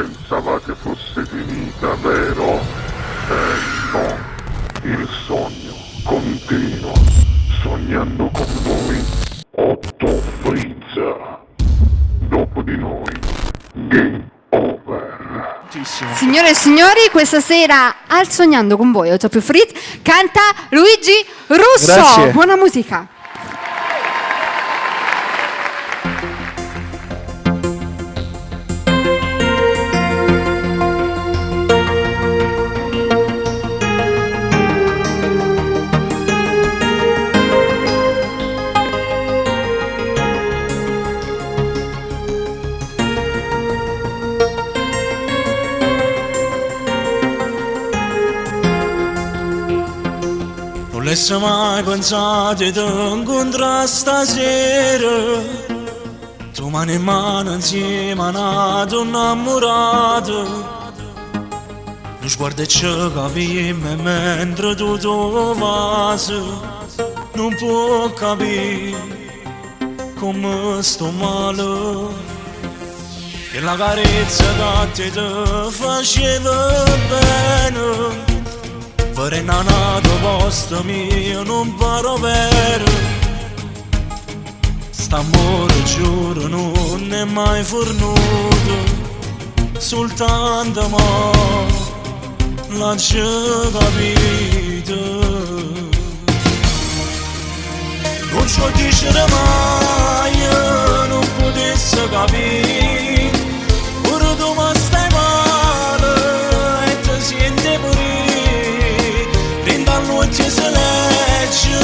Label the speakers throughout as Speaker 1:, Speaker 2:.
Speaker 1: Pensavate fosse finita, vero? No, il sogno continua, sognando con voi, Otto Frizza. Dopo di noi, game over.
Speaker 2: Signore e signori, questa sera al Sognando con voi, Otto più Frizz, canta Luigi Russo.
Speaker 3: Grazie.
Speaker 2: Buona musica.
Speaker 4: Non l'esse mai pensato di incontrare stasera, tu mano in mano insieme a nato innamorato. Lo sguardo ci capimmo mentre tu trovavi, non può capire come sto male. E la carezza che ti faceva bene, per inanato posto mio non paro vero. St'amore giuro non è mai fornuto, soltanto mo l'ho già capito. Non ci dicere mai, non potesse capire, ora tu mi stai male e ti senti morire. Prenda la notte si legge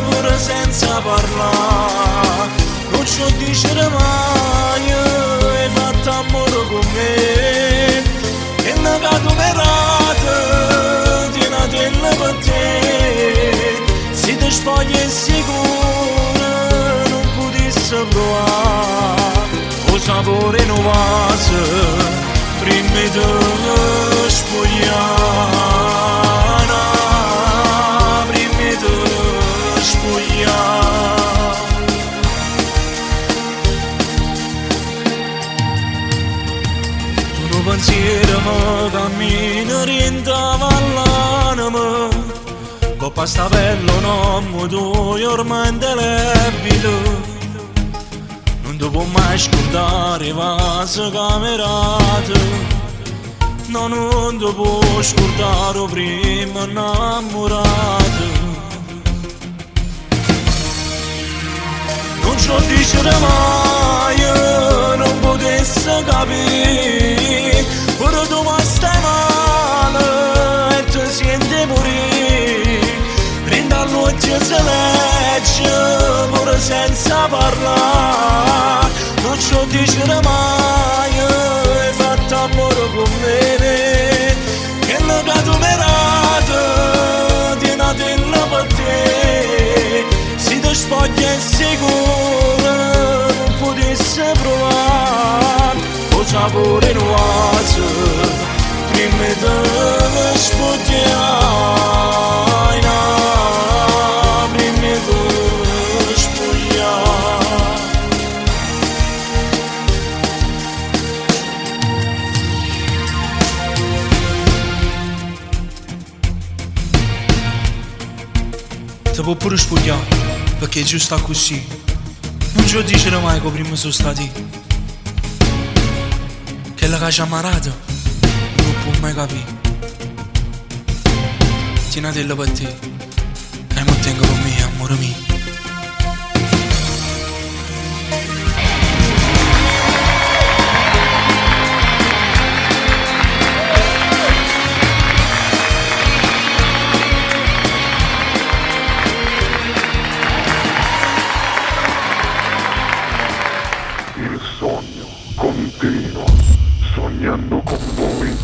Speaker 4: pure senza parlare. Non ci dicere mai, hai fatto amore con me, e una catumerata di una tela per te. Se ti spogli è sicuro non potessi provare o sapore in un vaso prima di spogliare, prima di spogliare. Tu non pensiero mi cammina rientrava all'anima, coppa sta bello nome tuo ormai indelebile. Non ti può mai scordare vasi camerate, no, non ti può scordare prima innamorato. Non ci lo dicere mai, non potesse capire, ora tu mi stai male e ti senti morire. Prenda la notte si legge pure senza parlare. Non ci lo dicere mai, hai fatto amore con me, che la catumerata di una tela per te. Se ti spogli è sicuro non potessi provare o sapore in un vaso prima di spogliare, prima di spogliare. Ti può pure spogliare, perché è giusto così. Non ci lo dicere mai che prima sono stati, che la che ci ha amarato non può mai capire. Tienatela per te e mi tengo con me, amore mio.
Speaker 1: Il sogno continua, sognando con voi,